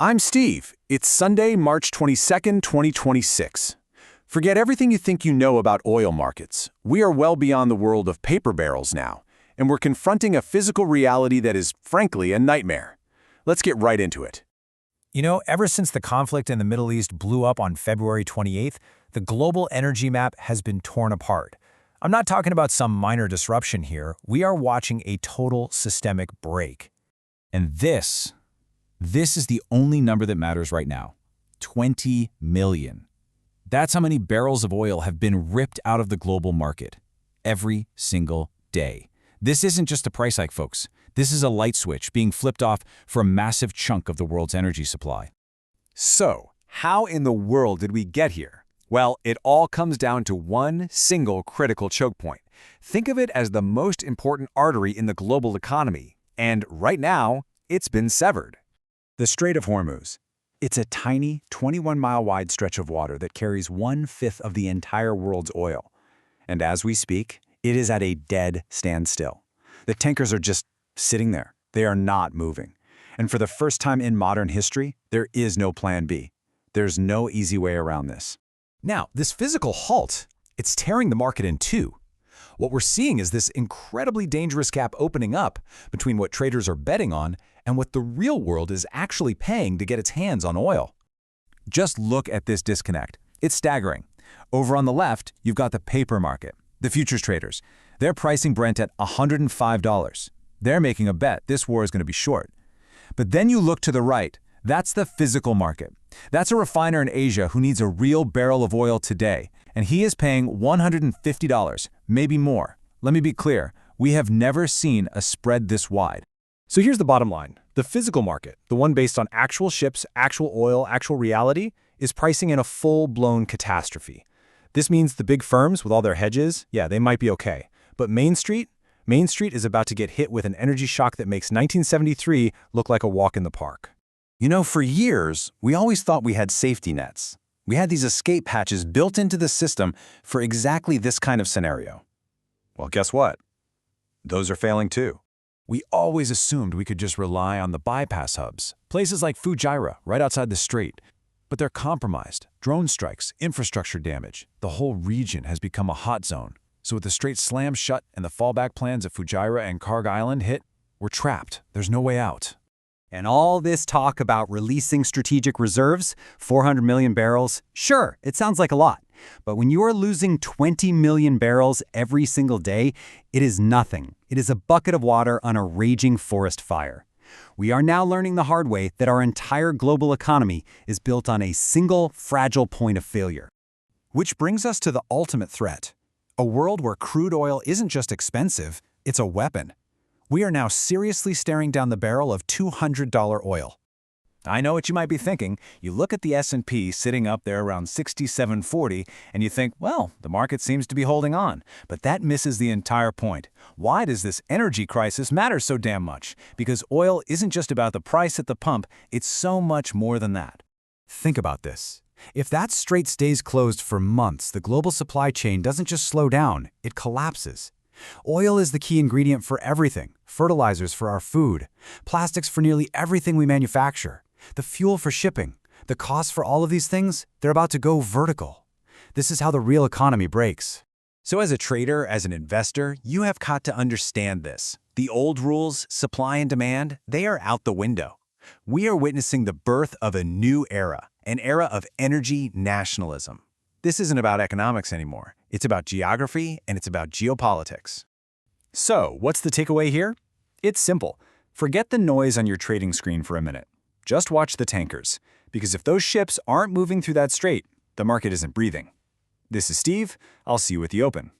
I'm Steve. It's Sunday, March 22nd, 2026. Forget everything you think you know about oil markets. We are well beyond the world of paper barrels now, and we're confronting a physical reality that is, frankly, a nightmare. Let's get right into it. Ever since the conflict in the Middle East blew up on February 28th, the global energy map has been torn apart. I'm not talking about some minor disruption here. We are watching a total systemic break. And this is the only number that matters right now. 20 million. That's how many barrels of oil have been ripped out of the global market every single day. This isn't just a price hike, folks. This is a light switch being flipped off for a massive chunk of the world's energy supply. So, how in the world did we get here? Well, it all comes down to one single critical choke point. Think of it as the most important artery in the global economy, and right now, it's been severed. The Strait of Hormuz. It's a tiny, 21-mile-wide stretch of water that carries 1/5 of the entire world's oil. And as we speak, it is at a dead standstill. The tankers are just sitting there. They are not moving. And for the first time in modern history, there is no plan B. There's no easy way around this. Now, this physical halt, it's tearing the market in two. What we're seeing is this incredibly dangerous gap opening up between what traders are betting on and what the real world is actually paying to get its hands on oil. Just look at this disconnect. It's staggering. Over on the left, you've got the paper market, the futures traders. They're pricing Brent at $105. They're making a bet this war is going to be short. But then you look to the right. That's the physical market. That's a refiner in Asia who needs a real barrel of oil today, and he is paying $150, maybe more. Let me be clear, we have never seen a spread this wide. So here's the bottom line. The physical market, the one based on actual ships, actual oil, actual reality, is pricing in a full-blown catastrophe. This means the big firms with all their hedges, yeah, they might be okay. But Main Street is about to get hit with an energy shock that makes 1973 look like a walk in the park. For years, we always thought we had safety nets. We had these escape hatches built into the system for exactly this kind of scenario. Well, guess what? Those are failing too. We always assumed we could just rely on the bypass hubs, places like Fujairah, right outside the strait. But they're compromised. Drone strikes, infrastructure damage. The whole region has become a hot zone. So with the strait slammed shut and the fallback plans of Fujairah and Karg Island hit, we're trapped. There's no way out. And all this talk about releasing strategic reserves, 400 million barrels, sure, it sounds like a lot. But when you are losing 20 million barrels every single day, it is nothing. It is a bucket of water on a raging forest fire. We are now learning the hard way that our entire global economy is built on a single fragile point of failure. Which brings us to the ultimate threat. A world where crude oil isn't just expensive, it's a weapon. We are now seriously staring down the barrel of $200 oil. I know what you might be thinking. You look at the S&P sitting up there around 6740 and you think, well, the market seems to be holding on. But that misses the entire point. Why does this energy crisis matter so damn much? Because oil isn't just about the price at the pump, it's so much more than that. Think about this. If that strait stays closed for months, the global supply chain doesn't just slow down, it collapses. Oil is the key ingredient for everything. Fertilizers for our food, plastics for nearly everything we manufacture, the fuel for shipping. The costs for all of these things, they're about to go vertical. This is how the real economy breaks. So as a trader, as an investor, you have got to understand this. The old rules, supply and demand, they are out the window. We are witnessing the birth of a new era, an era of energy nationalism. This isn't about economics anymore. It's about geography and it's about geopolitics. So, what's the takeaway here? It's simple. Forget the noise on your trading screen for a minute. Just watch the tankers, because if those ships aren't moving through that strait, the market isn't breathing. This is Steve. I'll see you at the open.